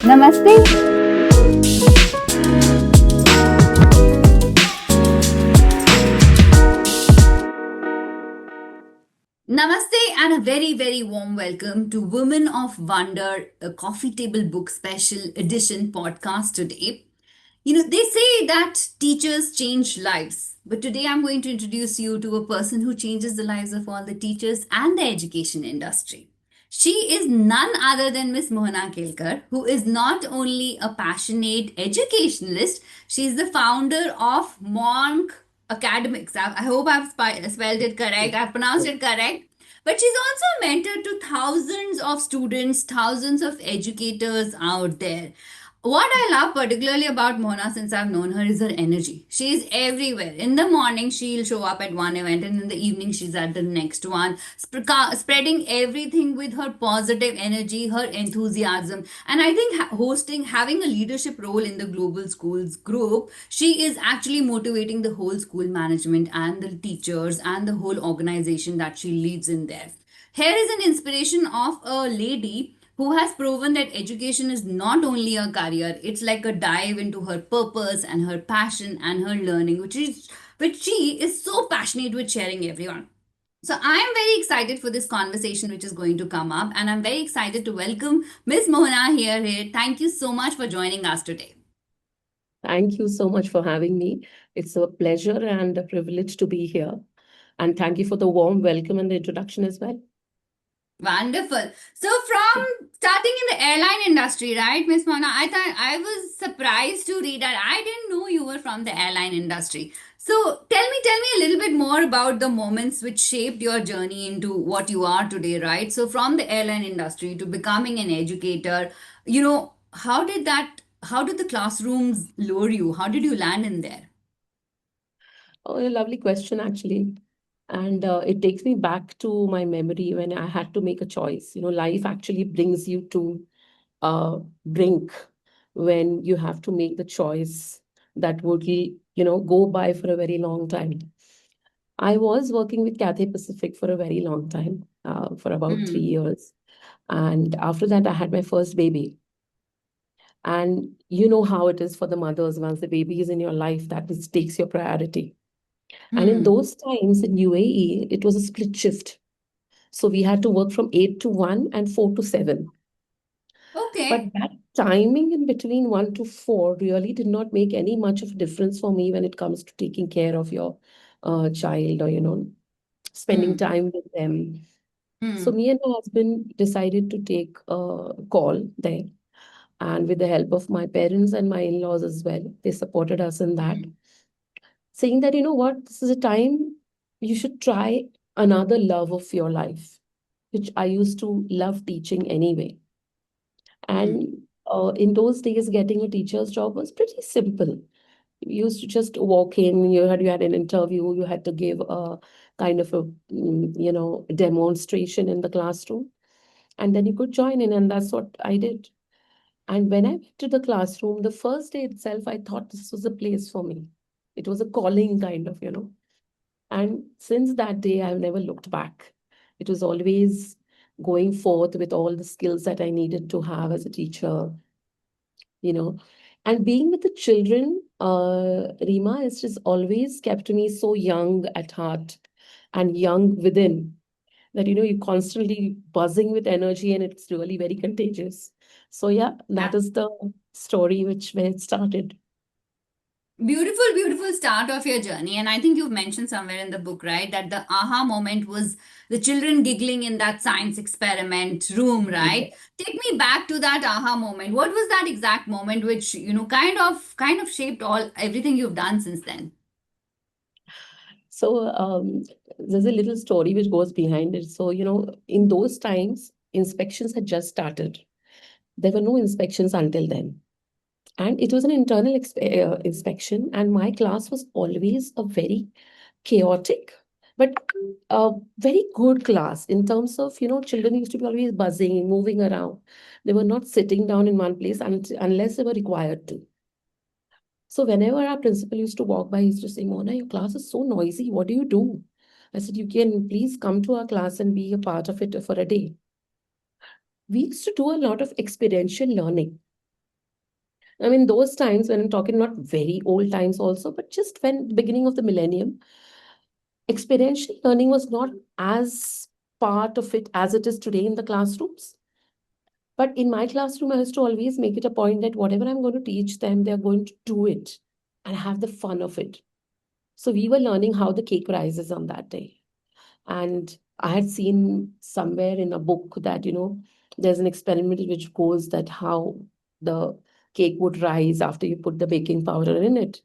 Namaste. Namaste and a very, very warm welcome to Women of Wonder, a coffee table book special edition podcast today. They say that teachers change lives, but today I'm going to introduce you to a person who changes the lives of all the teachers and the education industry. She is none other than Miss Mohana Kelkar, who is not only a passionate educationalist, she's the founder of Monk Academics. I hope I've spelled it correct, I've pronounced it correct. But she's also a mentor to thousands of students, thousands of educators out there. What I love particularly about Mona since I've known her is her energy. She is everywhere. In the morning, she'll show up at one event, and in the evening, she's at the next one, spreading everything with her positive energy, her enthusiasm. And I think having a leadership role in the global schools group, she is actually motivating the whole school management and the teachers and the whole organization that she leads in there. Here is an inspiration of a lady who has proven that education is not only a career, it's like a dive into her purpose and her passion and her learning, which she is so passionate with sharing everyone. So I am very excited for this conversation which is going to come up, and I'm very excited to welcome Miss Mohana here. Thank you so much for joining us today. Thank you so much for having me. It's a pleasure and a privilege to be here. And thank you for the warm welcome and the introduction as well. Wonderful. So from starting in the airline industry, right, Miss Mona, I thought I was surprised to read that. I didn't know you were from the airline industry. So tell me a little bit more about the moments which shaped your journey into what you are today, right? So from the airline industry to becoming an educator, how did the classrooms lure you? How did you land in there? Oh, a lovely question, actually. And it takes me back to my memory when I had to make a choice. Life actually brings you to a brink when you have to make the choice that would, go by for a very long time. I was working with Cathay Pacific for a very long time, for about 3 years. And after that, I had my first baby. And you know how it is for the mothers once the baby is in your life, takes your priority. And in Hmm. those times in UAE, it was a split shift. So we had to work from 8 to 1 and 4 to 7. But Okay. that timing in between 1 to 4 really did not make any much of a difference for me when it comes to taking care of your child or, spending Hmm. time with them. So Hmm. me and my husband decided to take a call there. And with the help of my parents and my in-laws as well, they supported us in that, Hmm. saying that, you know what, this is a time you should try another love of your life, which I used to love teaching anyway. Hmm. And in those days, getting a teacher's job was pretty simple. You used to just walk in, you had an interview, you had to give a kind of a demonstration in the classroom, and then you could join in, and that's what I did. And when I went to the classroom, the first day itself, I thought this was a place for me. It was a calling kind of. And since that day, I've never looked back. It was always going forth with all the skills that I needed to have as a teacher, you know. And being with the children, Rima, has just always kept me so young at heart and young within that you're constantly buzzing with energy and it's really very contagious. So yeah, that is the story which where it started. Beautiful, beautiful start of your journey. And I think you've mentioned somewhere in the book, right, that the aha moment was the children giggling in that science experiment room, right? Take me back to that aha moment. What was that exact moment which, kind of shaped all everything you've done since then? So there's a little story which goes behind it. So in those times inspections had just started. There were no inspections until then, and it was an internal inspection, and my class was always a very chaotic but a very good class in terms of children used to be always buzzing, moving around. They were not sitting down in one place unless they were required to. So whenever our principal used to walk by, he used to say, Mona, your class is so noisy, what do you do? I said, you can please come to our class and be a part of it for a day. We used to do a lot of experiential learning. I mean, those times when I'm talking not very old times also, but just when beginning of the millennium, experiential learning was not as part of it as it is today in the classrooms. But in my classroom, I used to always make it a point that whatever I'm going to teach them, they're going to do it and have the fun of it. So we were learning how the cake rises on that day. And I had seen somewhere in a book that, there's an experiment which goes that how the cake would rise after you put the baking powder in it.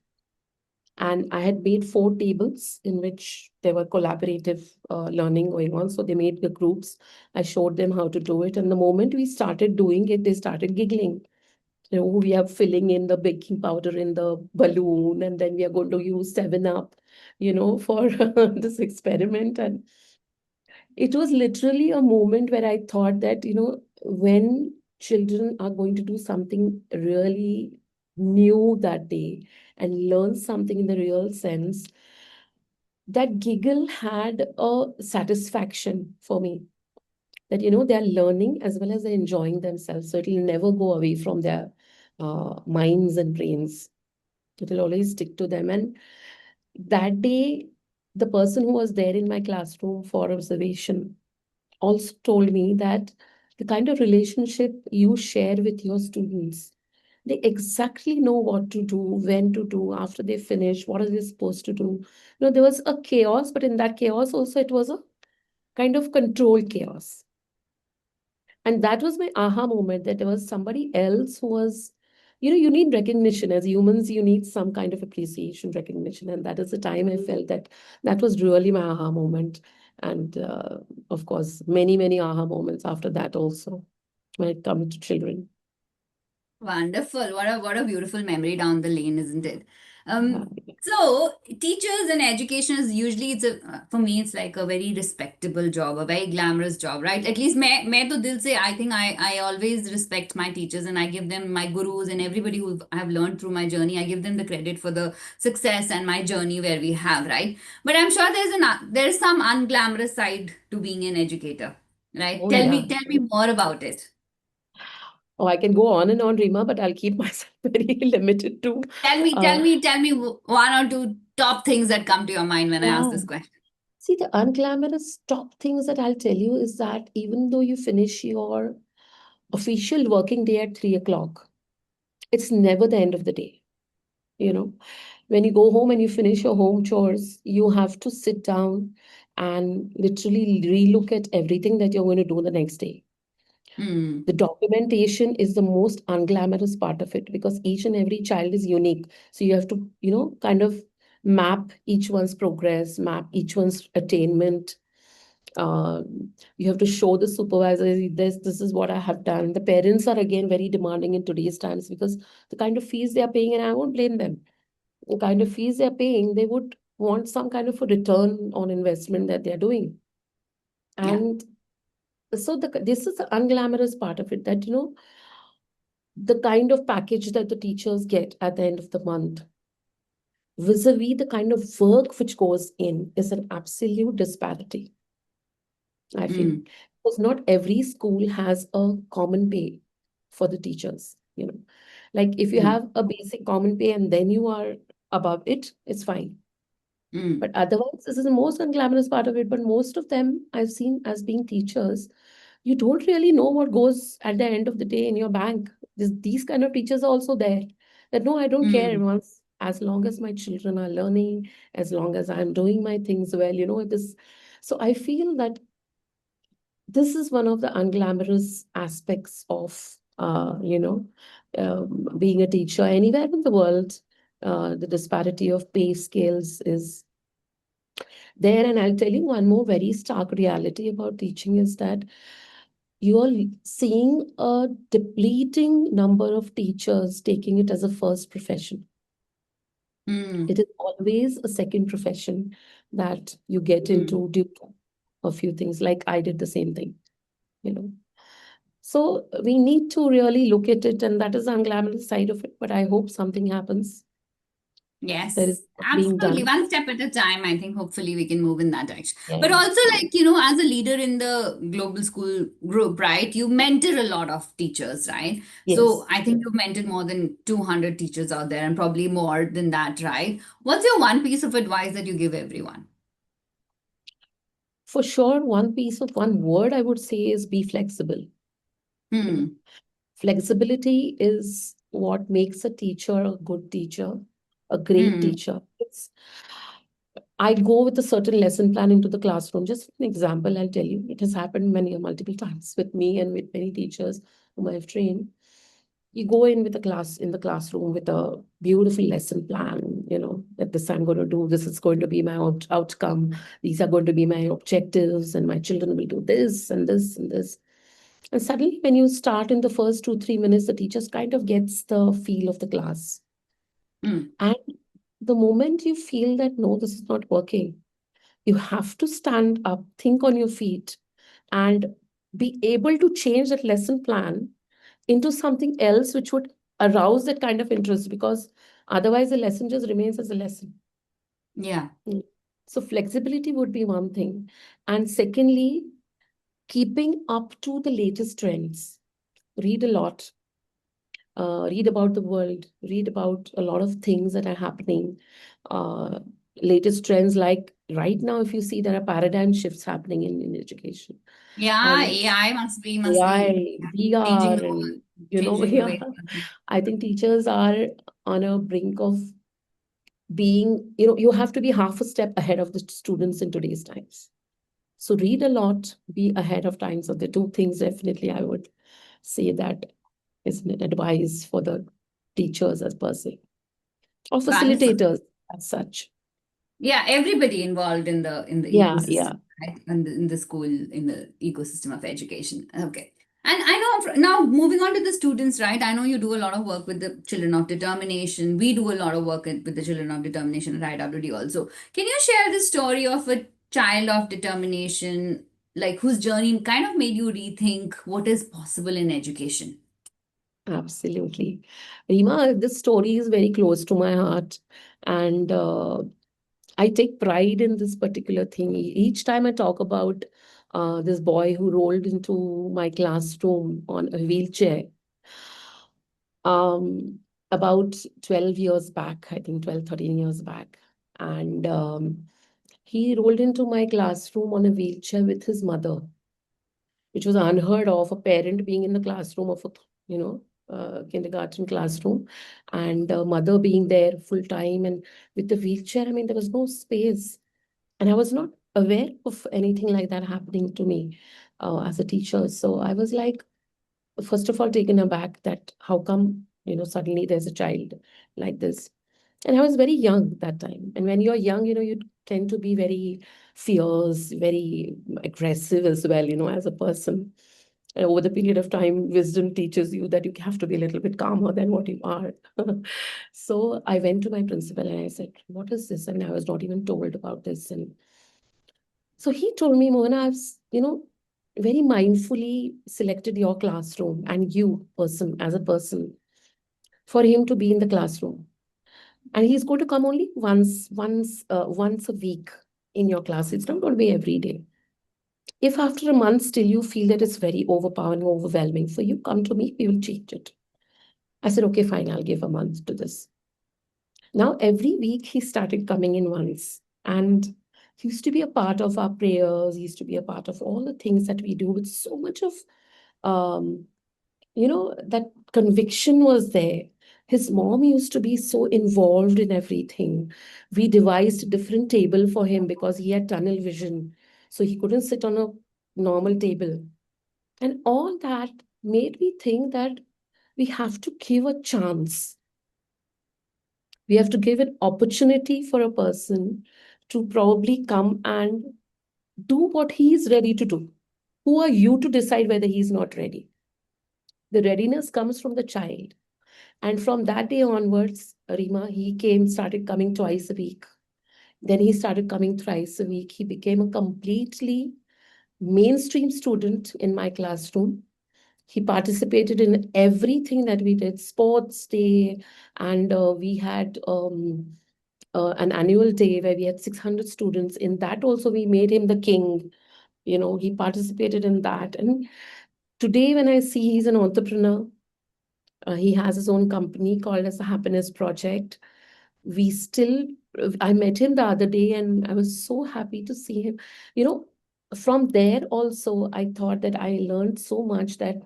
And I had made 4 tables in which there were collaborative learning going on. So they made the groups. I showed them how to do it. And the moment we started doing it, they started giggling. We are filling in the baking powder in the balloon, and then we are going to use 7 Up, for this experiment. And it was literally a moment where I thought that, when children are going to do something really new that day and learn something in the real sense, that giggle had a satisfaction for me that, they're learning as well as they're enjoying themselves. So it'll never go away from their minds and brains. It'll always stick to them. And that day, the person who was there in my classroom for observation also told me that the kind of relationship you share with your students, they exactly know what to do, when to do, after they finish, what are they supposed to do. There was a chaos, but in that chaos also, it was a kind of controlled chaos. And that was my aha moment that there was somebody else who was, you need recognition as humans, you need some kind of appreciation, recognition. And that is the time I felt that that was really my aha moment. And of course, many, many aha moments after that also when it comes to children. Wonderful. What a beautiful memory down the lane, isn't it? Yeah. So teachers and educationists usually for me it's like a very respectable job, a very glamorous job, right? At least मैं तो दिल से I think I always respect my teachers and I give them my gurus and everybody who I've learned through my journey. I give them the credit for the success and my journey where we have, right? But I'm sure there's some unglamorous side to being an educator, right? Oh, Tell yeah. me tell me more about it. Oh, I can go on and on, Rima, but I'll keep myself very limited to. Uh, Tell me one or two top things that come to your mind when I ask yeah. this question. See, the unglamorous top things that I'll tell you is that even though you finish your official working day at 3 o'clock, it's never the end of the day. You know, when you go home and you finish your home chores, you have to sit down and literally relook at everything that you're going to do the next day. Hmm. The documentation is the most unglamorous part of it because each and every child is unique. So you have to, kind of map each one's progress, map each one's attainment. uh, you have to show the supervisor this is what I have done. The parents are again very demanding in today's times because the kind of fees they are paying, and I won't blame them, the kind of fees they're paying, they would want some kind of a return on investment that they're doing. Yeah. And so this is the unglamorous part of it, that the kind of package that the teachers get at the end of the month vis-a-vis the kind of work which goes in is an absolute disparity, I feel. Hmm. Because not every school has a common pay for the teachers. Like if you Hmm. have a basic common pay and then you are above it, it's fine. Hmm. But otherwise, this is the most unglamorous part of it. But most of them I've seen as being teachers, you don't really know what goes at the end of the day in your bank. These kind of teachers are also there. That no, I don't care Hmm. once, as long as my children are learning, as long as I'm doing my things well, it is. So I feel that this is one of the unglamorous aspects of, being a teacher anywhere in the world. The disparity of pay scales is there. And I'll tell you one more very stark reality about teaching is that you are seeing a depleting number of teachers taking it as a first profession. Hmm. It is always a second profession that you get Hmm. into due to a few things, like I did the same thing, you know. So we need to really look at it, and that is the unglamorous side of it. But I hope something happens. There Yes, is not being absolutely. done. One step at a time. I think hopefully we can move in that direction. But Yes, also, yes, like, as a leader in the global school group, right, you mentor a lot of teachers, right? So yes. I think you've mentored more than 200 teachers out there and probably more than that, right? What's your one piece of advice that you give everyone? For sure, one word I would say is be flexible. You know, Hmm. flexibility is what makes a teacher a good teacher, a great Hmm. teacher. I go with a certain lesson plan into the classroom. Just an example, I'll tell you. It has happened multiple times with me and with many teachers whom I've trained. You go in with a class in the classroom with a beautiful lesson plan, that this I'm going to do, this is going to be my outcome, these are going to be my objectives, and my children will do this and this and this. And suddenly, when you start in the first 2, 3 minutes, the teacher kind of gets the feel of the class. Hmm. And the moment you feel that no, this is not working, you have to stand up, think on your feet, and be able to change that lesson plan into something else which would arouse that kind of interest, because otherwise the lesson just remains as a lesson. Yeah. Mm. So flexibility would be one thing. And secondly, keeping up to the latest trends. Read a lot, read about the world, read about a lot of things that are happening. Uh, Latest trends, like right now, if you see, there are paradigm shifts happening in education. Yeah. And AI must be AI, VR, changing the world, and changing the yeah, way. I think teachers are on a brink of being, you have to be half a step ahead of the students in today's times. So read a lot, be ahead of time. So the two things definitely I would say that is an advice for the teachers as per se, or Wonderful. facilitators as such. Yeah, everybody involved in the Yeah, yeah, ecosystem, right? In the school, in the ecosystem of education. Okay. And I know now moving on to the students, right? I know you do a lot of work with the children of determination. We do a lot of work with the children of determination at IWD also. Can you share the story of a child of determination, like whose journey kind of made you rethink what is possible in education? absolutely. Rima, this story is very close to my heart. And I take pride in this particular thing. Each time I talk about this boy who rolled into my classroom on a wheelchair, um, about 12 years back, I think 12, 13 years back. And he rolled into my classroom on a wheelchair with his mother, which was unheard of, a parent being in the classroom of a, kindergarten classroom, and a mother being there full time and with the wheelchair. I mean, there was no space. And I was not aware of anything like that happening to me as a teacher. So I was like, first of all, taken aback that how come, suddenly there's a child like this. And I was very young that time. And when you're young, you tend to be very fierce, very aggressive as well, as a person. And over the period of time, wisdom teaches you that you have to be a little bit calmer than what you are. So I went to my principal and I said, what is this? And I was not even told about this. And so he told me, Mohana, very mindfully selected your classroom and you as a person for him to be in the classroom. And he's going to come only once a week in your class. It's not going to be every day. If after a month still you feel that it's very overpowering, overwhelming for you, come to me, we will change it. I said, okay, fine, I'll give a month to this. Now, every week he started coming in once. And he used to be a part of our prayers. He used to be a part of all the things that we do with so much of, um, that conviction was there. His mom used to be so involved in everything. We devised a different table for him because he had tunnel vision. So he couldn't sit on a normal table. And all that made me think that we have to give a chance. We have to give an opportunity for a person to probably come and do what he is ready to do. Who are you to decide whether he's not ready? The readiness comes from the child. And from that day onwards, Rima, he started coming twice a week. Then he started coming thrice a week. He became a completely mainstream student in my classroom. He participated in everything that we did, sports day, and we had an annual day where we had 600 students. In that also, we made him the king. He participated in that. And today, when I see he's an entrepreneur, he has his own company called as the Happiness Project. We still, I met him the other day and I was so happy to see him. You know, from there also, I thought that I learned so much that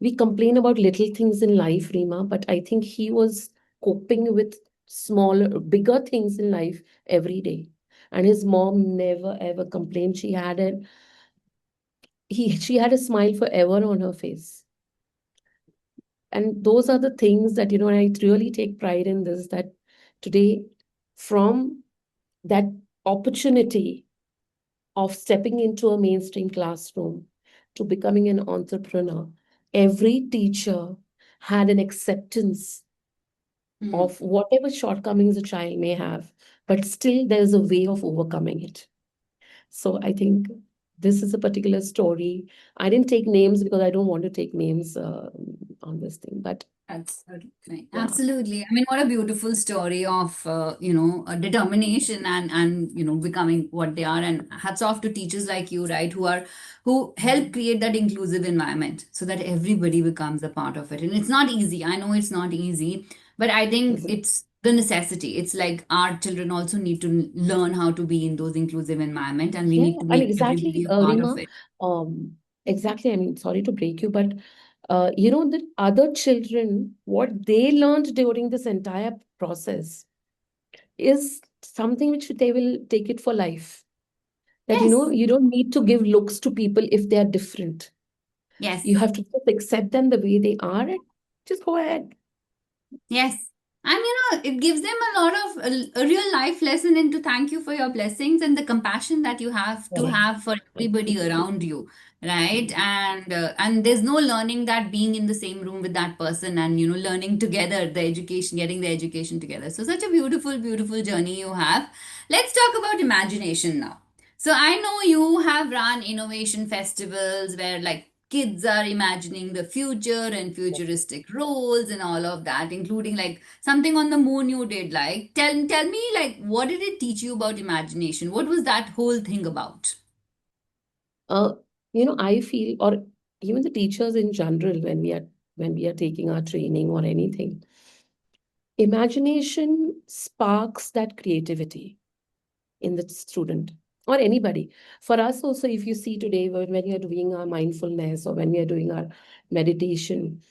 we complain about little things in life, Rima, but I think he was coping with smaller, bigger things in life every day. And his mom never ever complained. She had a smile forever on her face. And those are the things that, I really take pride in this, that today, from that opportunity of stepping into a mainstream classroom to becoming an entrepreneur, every teacher had an acceptance Hmm. of whatever shortcomings a child may have, but still there's a way of overcoming it. So I think this is a particular story. I didn't take names because I don't want to take names on this thing, but Absolutely. yeah. Absolutely. I mean, what a beautiful story of, determination and, becoming what they are. And hats off to teachers like you, right, who help create that inclusive environment so that everybody becomes a part of it. And it's not easy. I know it's not easy, but I think it's the necessity. It's like our children also need to learn how to be in those inclusive environment, and we Yeah, need to and make everybody exactly, a part of Rima, it. exactly. I mean, sorry to break you, but the other children, what they learned during this entire process is something which they will take it for life. That, Yes. you don't need to give looks to people if they are different. You Yes. have to just accept them the way they are and just go ahead. Yes. And it gives them a lot of a real life lesson into thank you for your blessings and the compassion that you have to Correct. have for everybody around you, right? And there's no learning that being in the same room with that person and learning together the education, getting the education together. So such a beautiful, beautiful journey you have. Let's talk about imagination now. So I know you have run innovation festivals where like kids are imagining the future and futuristic roles and all of that, including like something on the moon you did. Like tell me like what did it teach you about imagination? What was that whole thing about? Uh, I feel, or even the teachers in general, when we are taking our training or anything, imagination sparks that creativity in the student or anybody. For us also, if you see today, when you're doing our mindfulness or when we are doing our meditation,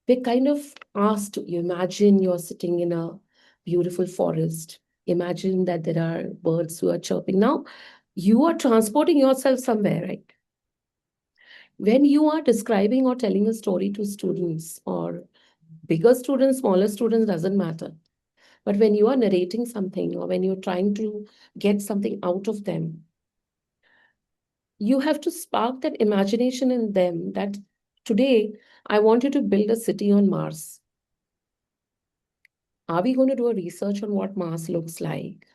we're kind of asked to, you imagine you're sitting in a beautiful forest. Imagine that there are birds who are chirping. Now, you are transporting yourself somewhere, right? When you are describing or telling a story to students, or bigger students, smaller students, doesn't matter. But when you are narrating something or when you're trying to get something out of them, you have to spark that imagination in them that today I want you to build a city on Mars. Are we going to do a research on what Mars looks like?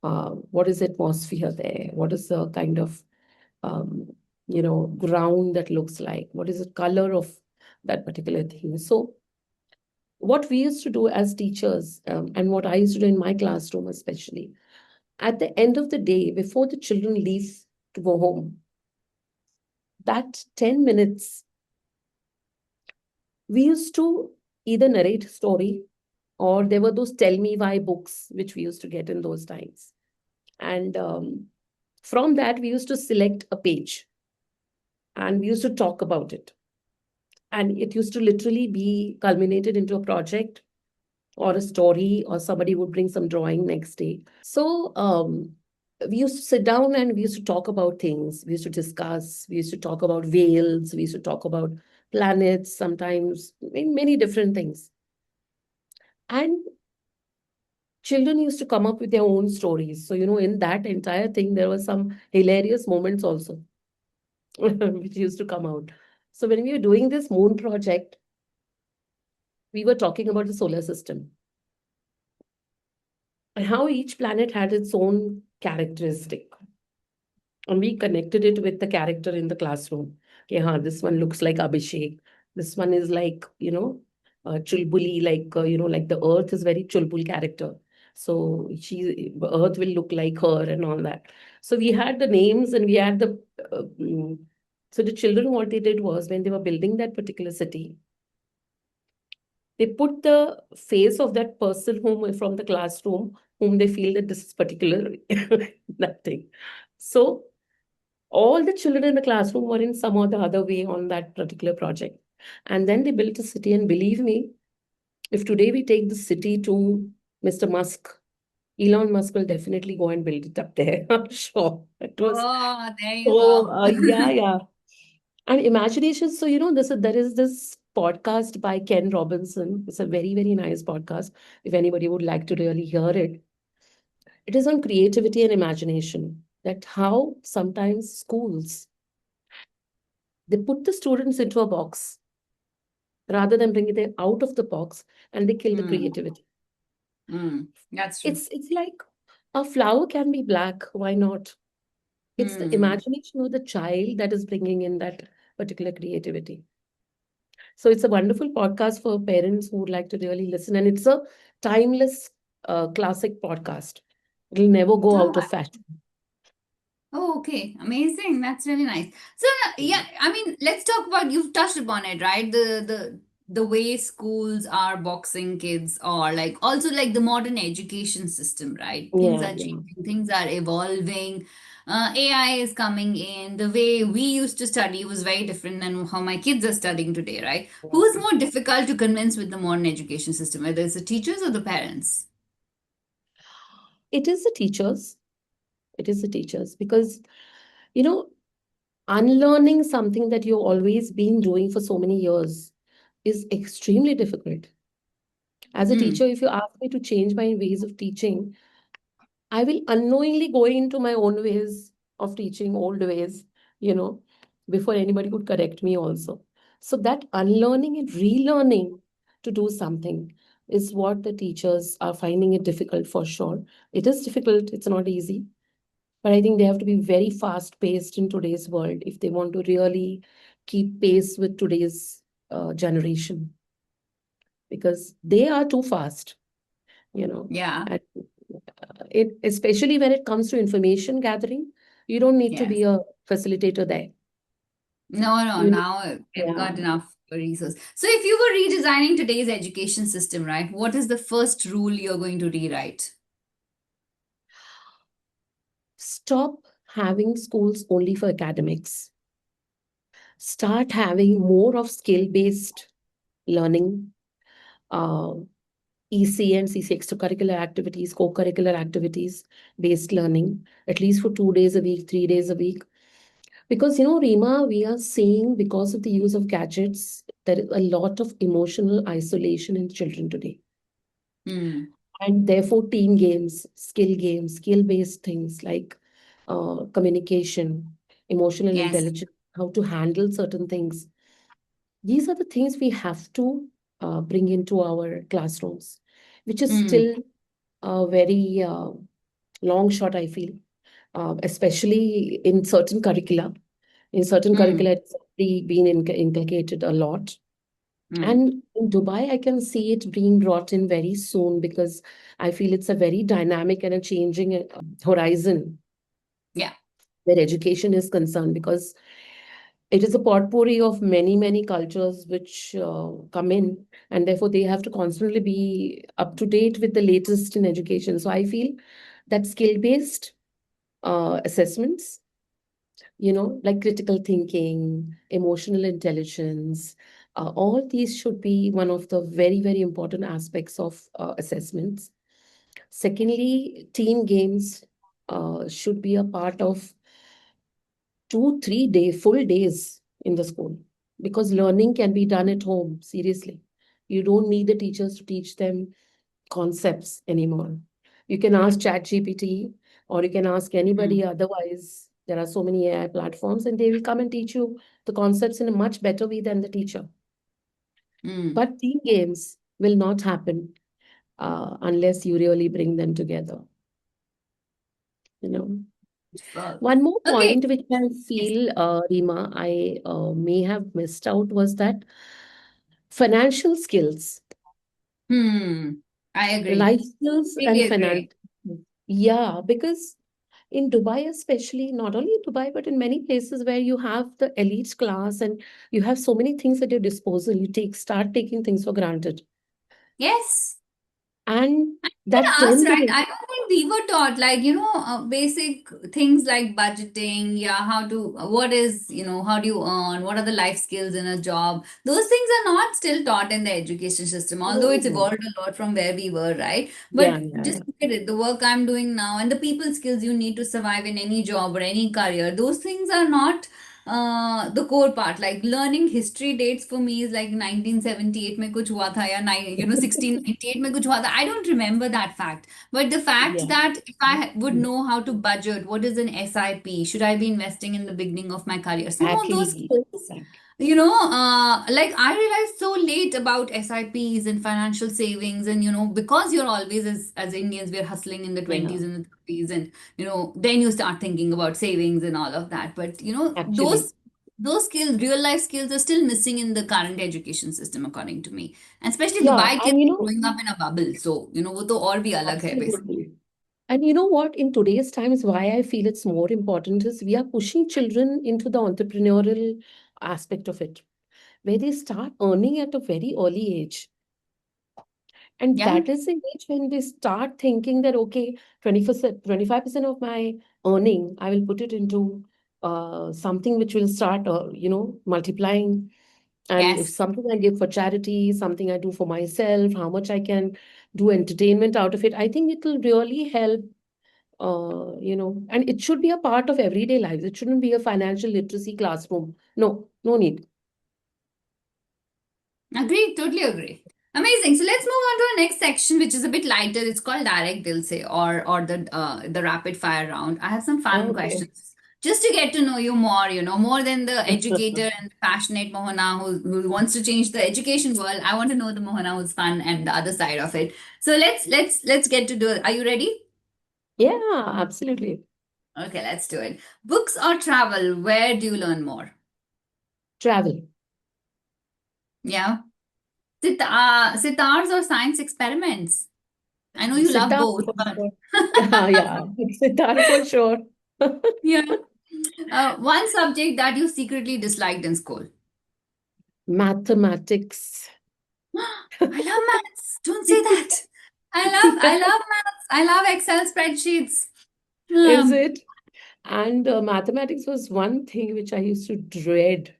What is the atmosphere there? What is the kind of um, ground that looks like? What is the color of that particular thing? So what we used to do as teachers, and what I used to do in my classroom especially, at the end of the day, before the children leave to go home, that 10 minutes, we used to either narrate a story, or there were those tell me why books which we used to get in those times. And from that, we used to select a page and we used to talk about it. And it used to literally be culminated into a project or a story, or somebody would bring some drawing next day. So we used to sit down and we used to talk about things. We used to discuss. We used to talk about whales. We used to talk about planets. Sometimes many different things. And children used to come up with their own stories. So in that entire thing, there were some hilarious moments also, which used to come out. So when we were doing this moon project, we were talking about the solar system and how each planet had its own characteristic. And we connected it with the character in the classroom. Okay, this one looks like Abhishek. This one is like, chulbuli, like, like the earth is very chulbul character. So Earth will look like her and all that. So we had the names and we had the. So the children, what they did was when they were building that particular city, they put the face of that person whom from the classroom whom they feel that this is particular that thing. So all the children in the classroom were in some or the other way on that particular project. And then they built a city. And believe me, if today we take the city to Mr. Musk, Elon Musk will definitely go and build it up there. I'm sure. It was Oh, there you so, go. yeah, yeah. And imagination. So, there is this podcast by Ken Robinson. It's a very, very nice podcast. If anybody would like to really hear it, it is on creativity and imagination. That how sometimes schools they put the students into a box rather than bringing them out of the box and they kill the Hmm. creativity. That's true. It's like a flower can be black. Why not? It's the Hmm. imagination of the child that is bringing in that particular creativity. So it's a wonderful podcast for parents who would like to really listen, and it's a timeless, classic podcast. It'll never go Oh, out of fashion. oh, okay. Amazing. That's really nice. So, yeah, I mean, let's talk about, you've touched upon it, right? The way schools are boxing kids, or like also like the modern education system, right? Things Yeah, are yeah. changing, things are evolving. AI is coming in. The way we used to study was very different than how my kids are studying today, right? Who's more difficult to convince with the modern education system, whether it's the teachers or the parents? It is the teachers. It is the teachers because you know unlearning something that you've always been doing for so many years is extremely difficult. As a Hmm. teacher, if you ask me to change my ways of teaching, I will unknowingly go into my own ways of teaching, old ways, you know, before anybody could correct me also. So that unlearning and relearning to do something is what the teachers are finding it difficult for sure. It is difficult, it's not easy, but I think they have to be very fast paced in today's world if they want to really keep pace with today's generation because they are too fast, you know. Yeah. And it especially when it comes to information gathering, you don't need to Yes. be a facilitator there. No, no, You need, now I've yeah, got enough resources. So if you were redesigning today's education system, right, what is the first rule you're going to rewrite? stop having schools only for academics. Start having more of skill based learning, uh, EC and CC extracurricular activities, co-curricular activities based learning, at least for 2 days a week, 3 days a week. Because, Rima, we are seeing because of the use of gadgets, there is a lot of emotional isolation in children today. Hmm. And therefore, team games, skill-based things like communication, emotional Yes. intelligence, how to handle certain things. These are the things we have to bring into our classrooms, which is Hmm. still a very long shot, I feel, especially in certain curricula. In certain Hmm. curricula, it's already been inculcated a lot. Hmm. And in Dubai, I can see it being brought in very soon because I feel it's a very dynamic and a changing horizon Yeah. where education is concerned because it is a potpourri of many, many cultures which come in, and therefore they have to constantly be up to date with the latest in education. So I feel that skill based assessments, like critical thinking, emotional intelligence, all these should be one of the very, very important aspects of assessments. Secondly, team games should be a part of 2, 3 day full days in the school because learning can be done at home. Seriously, you don't need the teachers to teach them concepts anymore. You can ask ChatGPT or you can ask Hmm. anybody otherwise. There are so many AI platforms and they will come and teach you the concepts in a much better way than the teacher. Hmm. But team games will not happen unless you really bring them together. You know. Well, One more okay. point which I Yes. feel, Rima, I may have missed out was that financial skills. Hmm. I agree. Life skills Really and finance. agree. Yeah, because in Dubai, especially, not only in Dubai, but in many places where you have the elite class and you have so many things at your disposal, you start taking things for granted. Yes. And Even that us, turns right? away. I don't think we were taught, like, basic things like budgeting, yeah, how to, what is, how do you earn, what are the life skills in a job? Those things are not still taught in the education system, although it's No. evolved a lot from where we were, right? Yeah, But yeah, just yeah. look at it, the work I'm doing now and the people skills you need to survive in any job or any career, those things are not the core part. Like learning history dates for me is like 1978 में कुछ हुआ था या 1698 में कुछ हुआ था. I don't remember that fact. But the fact Yeah. that if I would know how to budget, what is an SIP? Should I be investing in the beginning of my career? Some of those Exactly. skills, Exactly. like I realized so late about SIPs and financial savings, and because you're always, as Indians, we're hustling in the Yeah, 20s and the 30s, and then you start thinking about savings and all of that. But actually. those skills, real life skills, are still missing in the current education system, according to me. And especially Yeah, Dubai kids and are growing up in a bubble, so वो तो और भी अलग है basically. absolutely. And you know what? In today's times, why I feel it's more important is we are pushing children into the entrepreneurial aspect of it, where they start earning at a very early age. And Yeah. that is the age when they start thinking that, okay, 20%, 25% of my earning, I will put it into something which will start, multiplying. And if Yes. something I give for charity, something I do for myself, how much I can do entertainment out of it, I think it will really help, and it should be a part of everyday life. It shouldn't be a financial literacy classroom. No, no need. Agree, totally agree. Amazing. So let's move on to our next section, which is a bit lighter. It's called Direct Dil Se, or the rapid fire round. I have some fun Okay. questions just to get to know you more. More than the educator and the passionate Mohana who wants to change the education world. I want to know the Mohana who's fun and the other side of it. So let's get to do it. Are you ready? Yeah, absolutely. Okay, let's do it. Books or travel? Where do you learn more? Travel. Yeah. Sitars or science experiments? I know you love Sitar both, for but sure. Yeah, yeah. Sitar for sure. yeah. One subject that you secretly disliked in school. Mathematics. I love maths. Don't say that. I love maths. I love Excel spreadsheets. Is Um, it? And mathematics was one thing which I used to dread.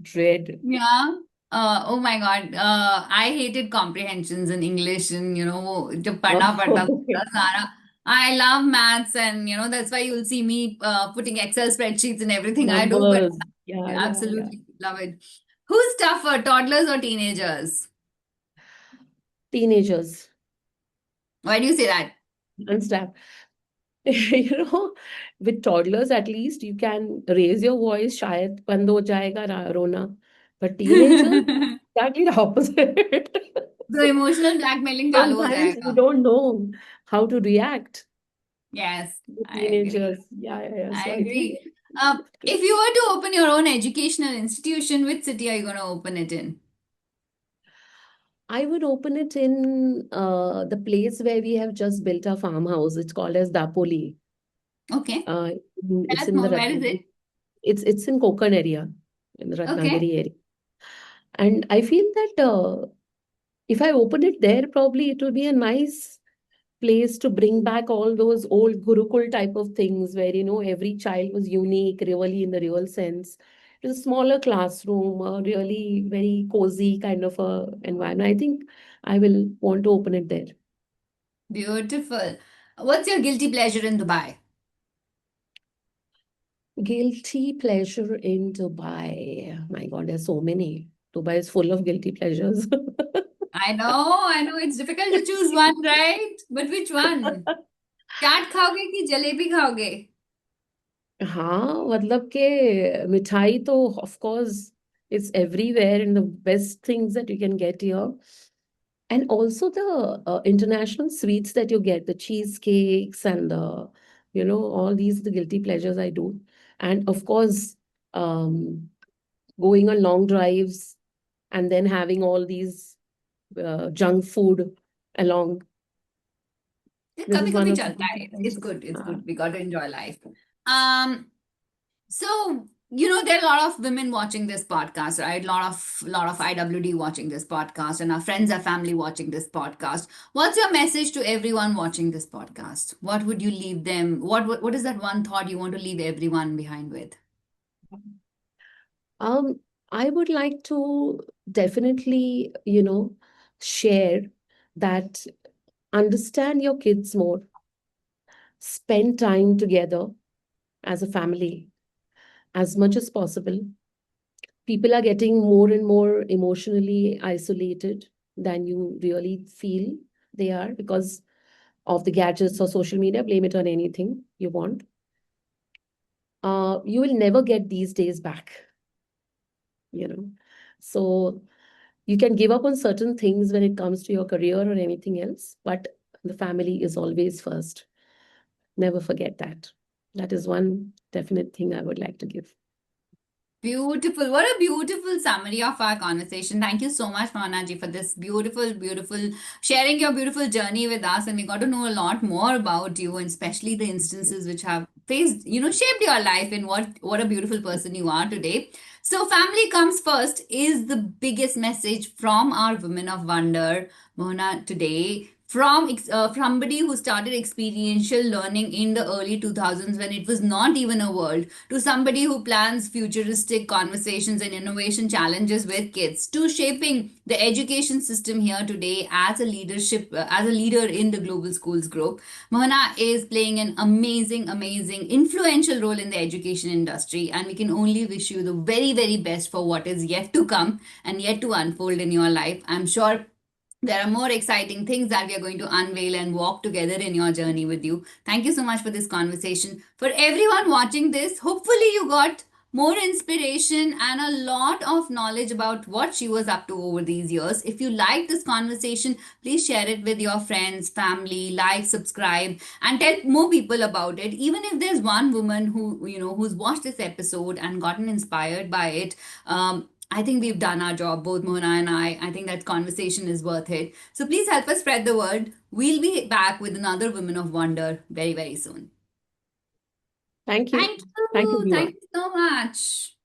Dread. yeah. Oh my God. I hated comprehensions in English and जब पढ़ना पड़ता Oh, था सारा. I love maths, and that's why you'll see me putting Excel spreadsheets and everything I do, but numbers. Yeah, yeah, yeah. absolutely love it. Who's tougher, toddlers or teenagers? Teenagers Why do you say that? and stuff. With toddlers, at least you can raise your voice, शायद बंद हो जाएगा रोना. But teenagers, The exactly the opposite. emotional blackmailing चालू हो Sometimes you जाएगा. don't know how to react Yes, to I agree. teenagers. Yeah, yeah, yeah. I So I think agree. If you were to open your own educational institution, which city are you going to open it in? I would open it in the place where we have just built our farmhouse. It's called as Dapoli. Okay. Uh, Tell it's us in the more. Where is it? Ratnagiri. It's in Konkan area, in the Okay. Ratnagiri area. And I feel that if I open it there, probably it will be a nice place to bring back all those old Gurukul type of things where, every child was unique, really in the real sense. It was a smaller classroom, a really very cozy kind of a environment. I think I will want to open it there. Beautiful. What's your guilty pleasure in Dubai? Guilty pleasure in Dubai. My God, there's so many. Dubai is full of guilty pleasures. I know it's difficult to choose one, right? But which one? चाट खाओगे कि जलेबी खाओगे? हाँ मतलब के मिठाई तो of course it's everywhere and the best things that you can get here. And also the international sweets that you get, the cheesecakes and all these the guilty pleasures I do. And of course, going on long drives and then having all these junk food along. This is कभी one कभी of the चलता things है. that I It's say. good. It's Uh, good. We got to enjoy life. Um, so there are a lot of women watching this podcast, right? A lot of IWD watching this podcast, and our friends and family watching this podcast. What's your message to everyone watching this podcast? What would you leave them? What is that one thought you want to leave everyone behind with? um, I would like to definitely, share that understand your kids more, spend time together as a family as much as possible. People are getting more and more emotionally isolated than you really feel they are because of the gadgets or social media. Blame it on anything you want. You will never get these days back, you know. So you can give up on certain things when it comes to your career or anything else, but the family is always first. Never forget that. That is one definite thing I would like to give. Beautiful. What a beautiful summary of our conversation. Thank you so much, Mohana ji, for this beautiful, beautiful sharing your beautiful journey with us. And we got to know a lot more about you, and especially the instances which have shaped your life and what a beautiful person you are today. So, family comes first is the biggest message from our Women of Wonder, Mohana, today. From somebody who started experiential learning in the early 2000s when it was not even a world, to somebody who plans futuristic conversations and innovation challenges with kids, to shaping the education system here today as a leader in the global schools group. Mohana is playing an amazing, amazing, influential role in the education industry, and we can only wish you the very, very best for what is yet to come and yet to unfold in your life. I'm sure there are more exciting things that we are going to unveil and walk together in your journey with you. Thank you so much for this conversation. For everyone watching this, hopefully you got more inspiration and a lot of knowledge about what she was up to over these years. If you like this conversation, please share it with your friends, family, like, subscribe, and tell more people about it. Even if there's one woman who's watched this episode and gotten inspired by it, I think we've done our job, both Mona and I. I think that conversation is worth it. So please help us spread the word. We'll be back with another Women of Wonder very, very soon. Thank you. Thank Thank you, you. Bima. Thank you so much.